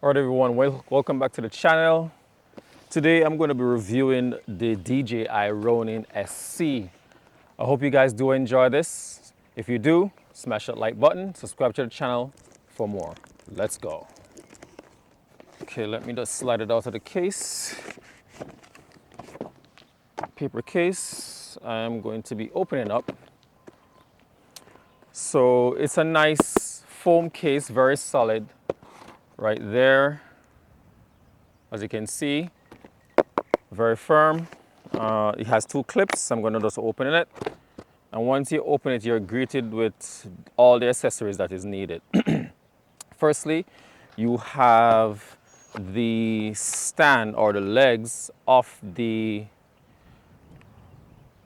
Alright everyone, welcome back to the channel. Today I'm going to be reviewing the DJI RONIN-sc. I hope you guys do enjoy this. If you do, smash that like button, subscribe to the channel for more. Let's go. Okay, let me just slide it out of the case. Paper case. I'm going to be opening up. So it's a nice foam case, very solid right there. As you can see, very firm. It has two clips. I'm going to just open it. And once you open it, you're greeted with all the accessories that is needed. Firstly, you have the stand or the legs of the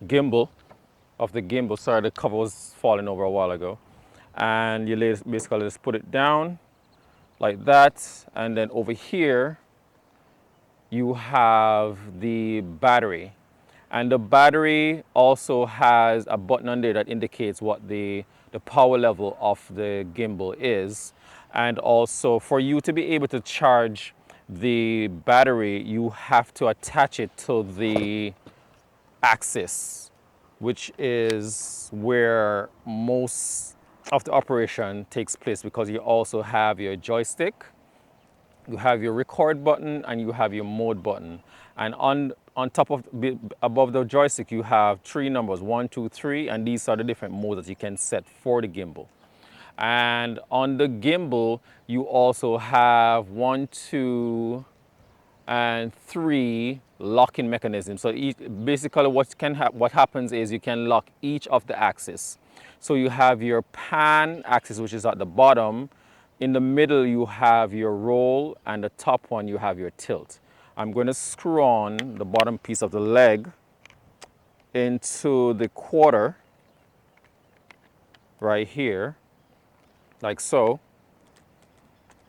gimbal. Sorry, the cover was falling over a while ago. And you basically just put it down like that. And then over here, you have the battery. And the battery also has a button on there that indicates what the power level of the gimbal is. And also for you to be able to charge the battery, you have to attach it to the axis, which is where most of the operation takes place, because you also have your joystick, you have your record button, and you have your mode button. And on top of, above the joystick, you have three numbers, 1, 2, 3, and these are the different modes that you can set for the gimbal. And on the gimbal, you also have 1, 2, and 3 locking mechanisms. So basically what happens is you can lock each of the axes. So you have your pan axis, which is at the bottom. In the middle, you have your roll, and the top one, you have your tilt. I'm going to screw on the bottom piece of the leg into the quarter right here, like so.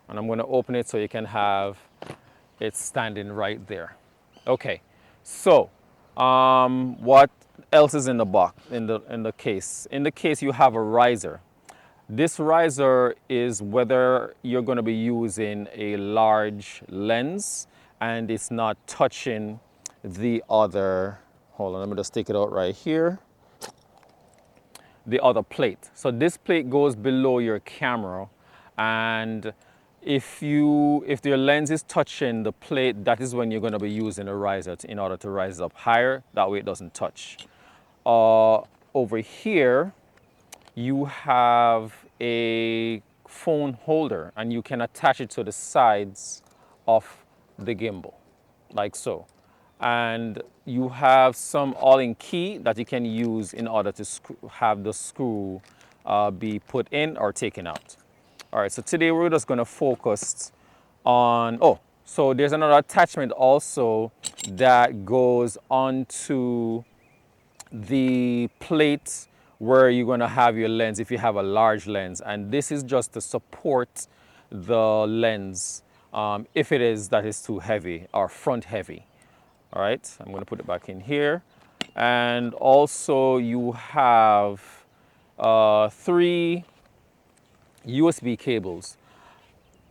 And I'm going to open it so you can have it standing right there. Okay, so what else is in the box, in the case? In the case, you have a riser. This riser is whether you're going to be using a large lens and it's not touching the other, hold on, let me just take it out right here, the other plate. So this plate goes below your camera, and if your lens is touching the plate, that is when you're going to be using a riser in order to rise up higher. That way it doesn't touch. Over here, you have a phone holder, and you can attach it to the sides of the gimbal, like so. And you have some Allen key that you can use in order to have the screw be put in or taken out. All right, so today we're just going to focus on, so there's another attachment also that goes onto the plate where you're going to have your lens if you have a large lens, and this is just to support the lens if it is that is too heavy or front heavy. All right, I'm going to put it back in here. And also you have 3 USB cables.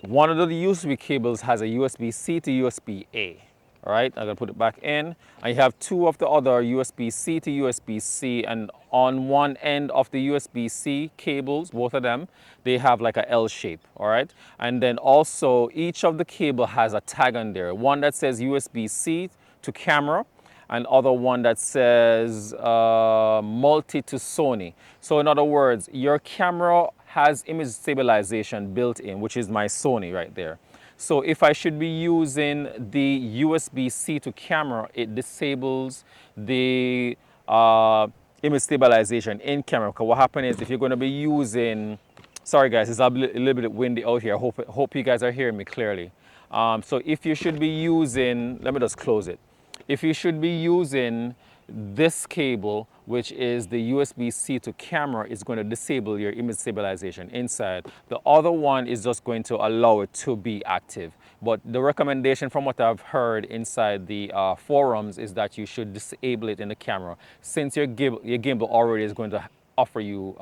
One of the USB cables has a USB-C to USB-A. All right, I'm gonna put it back in. I have 2 of the other USB-C to USB-C, and on one end of the USB-C cables, both of them, they have like a L shape, all right? And then also each of the cable has a tag on there. One that says USB-C to camera, and other one that says multi to Sony. So in other words, your camera has image stabilization built in, which is my Sony right there. So if I should be using the USB-C to camera, it disables the image stabilization in camera. Because what happens is if you're going to be using, sorry guys, it's a little bit windy out here. Hope you guys are hearing me clearly. So if you should be using, let me just close it. If you should be using this cable, which is the USB-C to camera, is going to disable your image stabilization inside. The other one is just going to allow it to be active. But the recommendation from what I've heard inside the forums is that you should disable it in the camera, since your gimbal already is going to offer you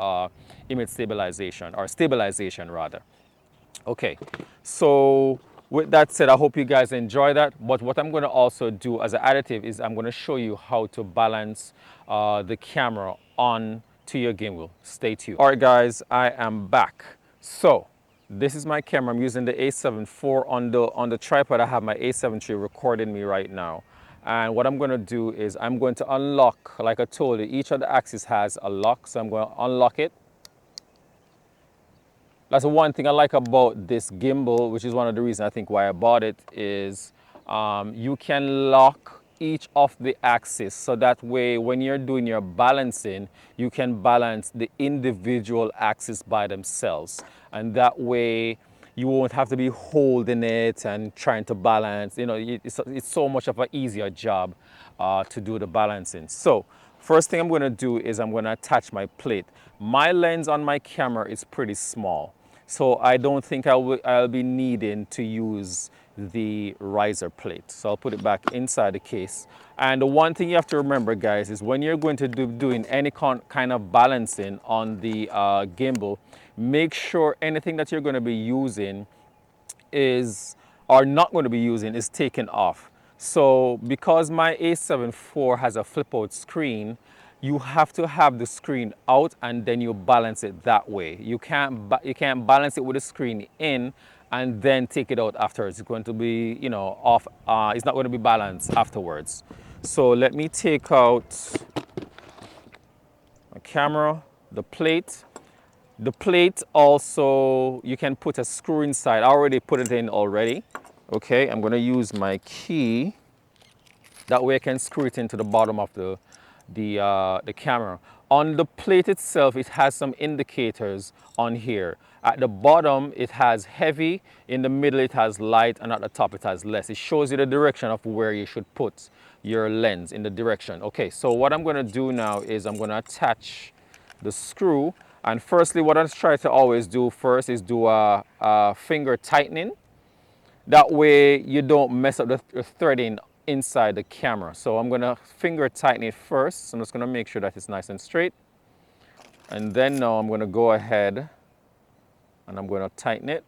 image stabilization, or stabilization rather. Okay, so with that said, I hope you guys enjoy that. But what I'm going to also do as an additive is I'm going to show you how to balance the camera on to your gimbal. Stay tuned. All right, guys, I am back. So this is my camera. I'm using the A7 IV on the tripod. I have my A7 III recording me right now. And what I'm going to do is I'm going to unlock, like I told you, each of the axes has a lock. So I'm going to unlock it. That's the one thing I like about this gimbal, which is one of the reasons I think why I bought it, is you can lock each of the axes. So that way, when you're doing your balancing, you can balance the individual axes by themselves. And that way, you won't have to be holding it and trying to balance. You know, it's so much of an easier job to do the balancing. So first thing I'm going to do is I'm going to attach my plate. My lens on my camera is pretty small, so I don't think I'll be needing to use the riser plate. So I'll put it back inside the case. And the one thing you have to remember, guys, is when you're going to doing any kind of balancing on the gimbal, make sure anything that you're going to be using is, or not going to be using, is taken off. So because my A7 IV has a flip out screen, you have to have the screen out and then you balance it that way. You can't balance it with the screen in and then take it out afterwards. It's going to be, you know, off. It's not going to be balanced afterwards. So let me take out my camera, the plate. The plate also, you can put a screw inside. I already put it in already. Okay, I'm going to use my key. That way I can screw it into the bottom of the camera. On the plate itself, it has some indicators on here. At the bottom, it has heavy. In the middle, it has light. And at the top, it has less. It shows you the direction of where you should put your lens in the direction. Okay, so what I'm going to do now is I'm going to attach the screw. And firstly, what I try to always do first is do a finger tightening. That way you don't mess up the threading inside the camera. So I'm going to finger tighten it first. So I'm just going to make sure that it's nice and straight. And then now I'm going to go ahead and I'm going to tighten it.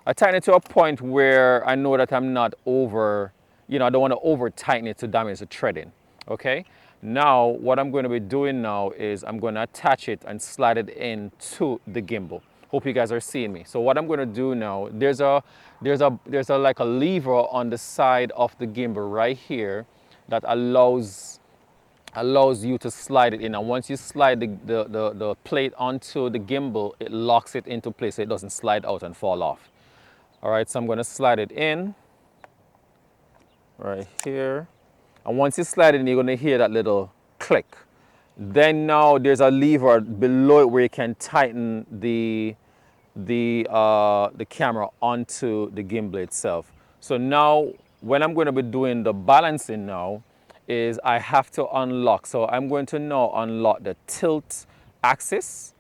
I tighten it to a point where I know that I'm not over, you know, I don't want to over tighten it to damage the threading. Okay. Now what I'm going to be doing now is I'm going to attach it and slide it into the gimbal. Hope you guys are seeing me. So what I'm going to do now, there's a like a lever on the side of the gimbal right here that allows you to slide it in. And once you slide the plate onto the gimbal, it locks it into place so it doesn't slide out and fall off. All right, so I'm going to slide it in right here. And once you slide it in, you're going to hear that little click. Then now there's a lever below it where you can tighten the camera onto the gimbal itself. So now when I'm going to be doing the balancing now is I have to unlock. So I'm going to now unlock the tilt axis.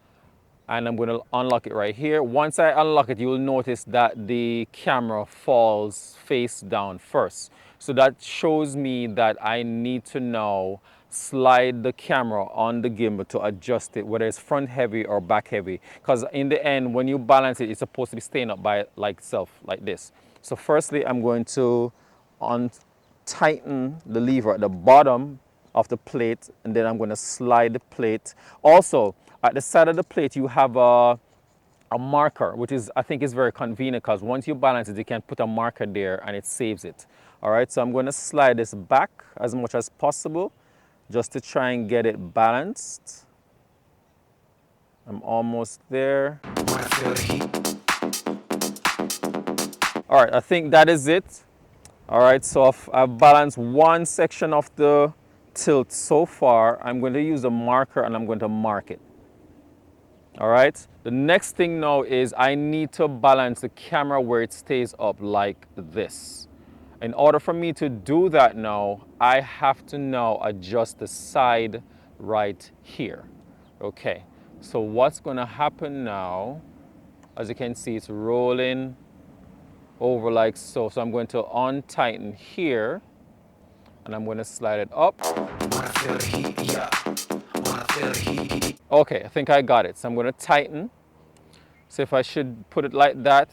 And I'm going to unlock it right here. Once I unlock it, you will notice that the camera falls face down first. So that shows me that I need to now slide the camera on the gimbal to adjust it, whether it's front heavy or back heavy. Because in the end, when you balance it, it's supposed to be staying up by itself like this. So firstly, I'm going to tighten the lever at the bottom of the plate, and then I'm going to slide the plate. Also, at the side of the plate, you have a marker, which is, I think, is very convenient because once you balance it, you can put a marker there and it saves it. All right, so I'm going to slide this back as much as possible just to try and get it balanced. I'm almost there. All right, I think that is it. All right, so I've balanced one section of the tilt so far. I'm going to use a marker and I'm going to mark it. All right, the next thing now is I need to balance the camera where it stays up like this. In order for me to do that now, I have to now adjust the side right here. Okay, so what's going to happen now, as you can see, it's rolling over like so. So I'm going to untighten here and I'm going to slide it up. Okay, I think I got it. So I'm going to tighten. So if I should put it like that,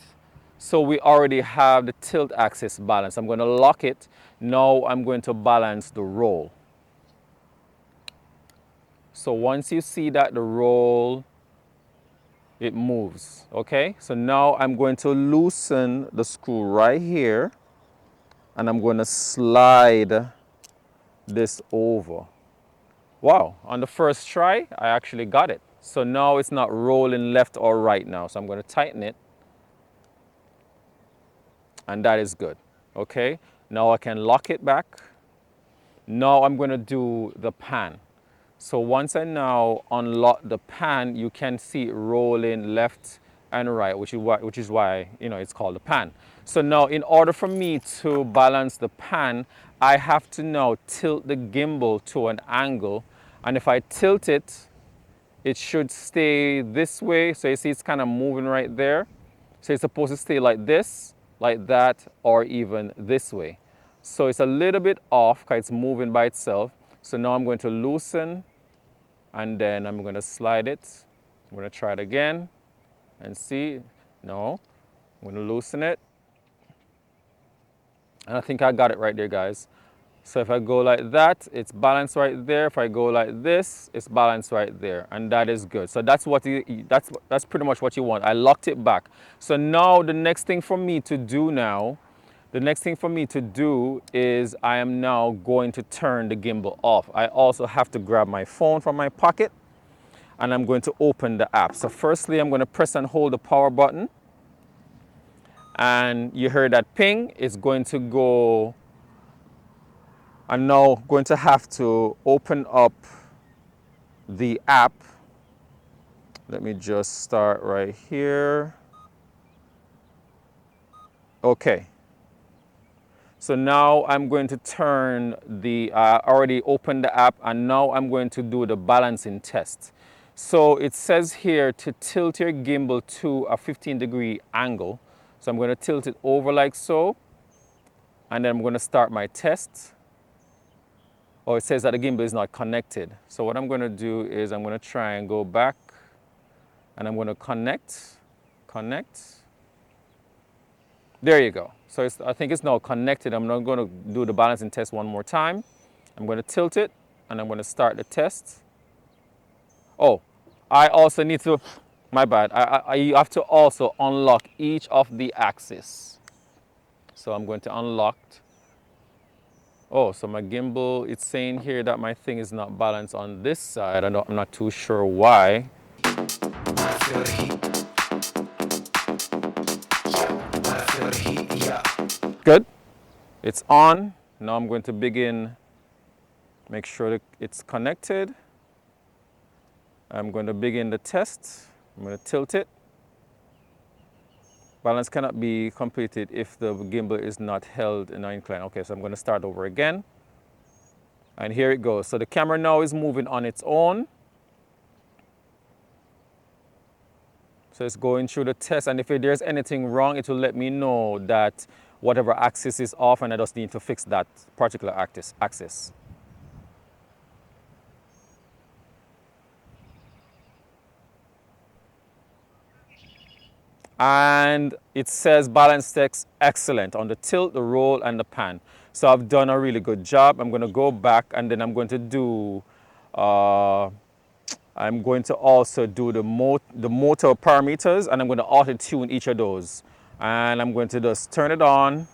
So we already have the tilt axis balance. I'm going to lock it. Now I'm going to balance the roll. So once you see that the roll, it moves, okay? So now I'm going to loosen the screw right here, and I'm going to slide this over. Wow, on the first try, I actually got it. So now it's not rolling left or right now. So I'm going to tighten it, and that is good, okay? Now I can lock it back. Now I'm going to do the pan. So once I now unlock the pan, you can see it rolling left and right, which is why you know it's called the pan. So now in order for me to balance the pan, I have to now tilt the gimbal to an angle. And if I tilt it, it should stay this way. So you see it's kind of moving right there. So it's supposed to stay like this, like that, or even this way. So it's a little bit off because it's moving by itself. So now I'm going to loosen, and then I'm going to slide it. I'm going to try it again and see. No, I'm going to loosen it. And I think I got it right there, guys. So if I go like that, it's balanced right there. If I go like this, it's balanced right there, and that is good. So that's that's pretty much what you want. I locked it back. So now the next thing for me to do now, the next thing for me to do is I am now going to turn the gimbal off. I also have to grab my phone from my pocket, and I'm going to open the app. So firstly, I'm going to press and hold the power button, and you heard that ping. It's going to go. I'm now going to have to open up the app. Let me just start right here. Okay. So now I'm going to turn the, already opened the app, and now I'm going to do the balancing test. So it says here to tilt your gimbal to a 15-degree angle. So I'm going to tilt it over like so, and then I'm going to start my test. Oh, it says that the gimbal is not connected. So what I'm going to do is I'm going to try and go back, and I'm going to connect. There you go. So I think it's now connected. I'm now going to do the balancing test one more time. I'm going to tilt it, and I'm going to start the test. Oh, I also need to, my bad, I have to also unlock each of the axes. So I'm going to unlock. Oh, so my gimbal, it's saying here that my thing is not balanced on this side. I'm not too sure why. Good. It's on. Now I'm going to begin, make sure that it's connected. I'm going to begin the test. I'm going to tilt it. Balance cannot be completed if the gimbal is not held in an incline. Okay, so I'm going to start over again. And here it goes. So the camera now is moving on its own. So it's going through the test, and if there's anything wrong, it will let me know that whatever axis is off, and I just need to fix that particular axis. And it says balance text excellent on the tilt, the roll, and the pan. So I've done a really good job. I'm going to go back, and then I'm going to do, I'm going to also do the motor parameters, and I'm going to auto-tune each of those. And I'm going to just turn it on,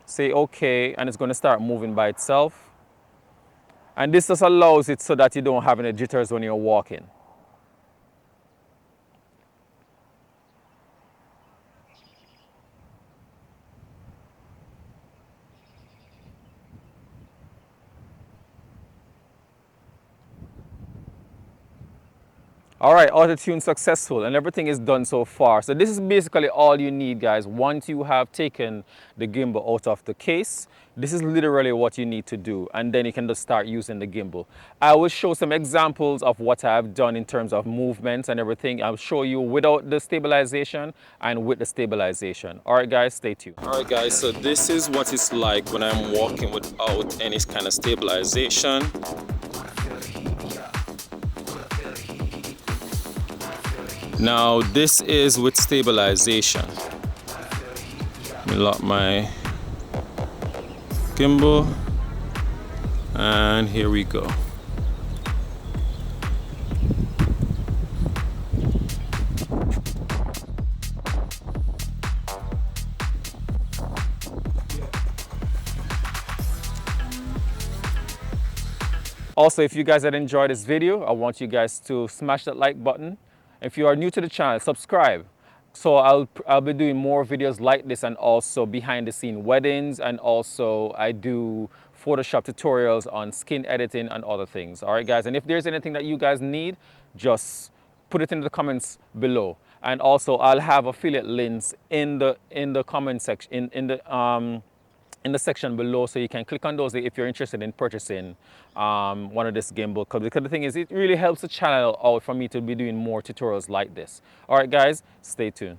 say okay, and it's going to start moving by itself. And this just allows it so that you don't have any jitters when you're walking. All right, auto-tune successful, and everything is done so far. So this is basically all you need, guys. Once you have taken the gimbal out of the case, this is literally what you need to do, and then you can just start using the gimbal. I will show some examples of what I've done in terms of movements and everything. I'll show you without the stabilization and with the stabilization. All right, guys, stay tuned. All right, guys, so this is what it's like when I'm walking without any kind of stabilization. Now this is with stabilization. Let me lock my gimbal, and here we go. Also, if you guys had enjoyed this video, I want you guys to smash that like button. If you are new to the channel, subscribe. So I'll be doing more videos like this, and also behind the scene weddings, and also I do Photoshop tutorials on skin editing and other things. All right, guys. And if there's anything that you guys need, just put it in the comments below. And also I'll have affiliate links in the comment section, in the section below, so you can click on those if you're interested in purchasing one of this gimbal, because the thing is, it really helps the channel out for me to be doing more tutorials like this. All right, guys, stay tuned.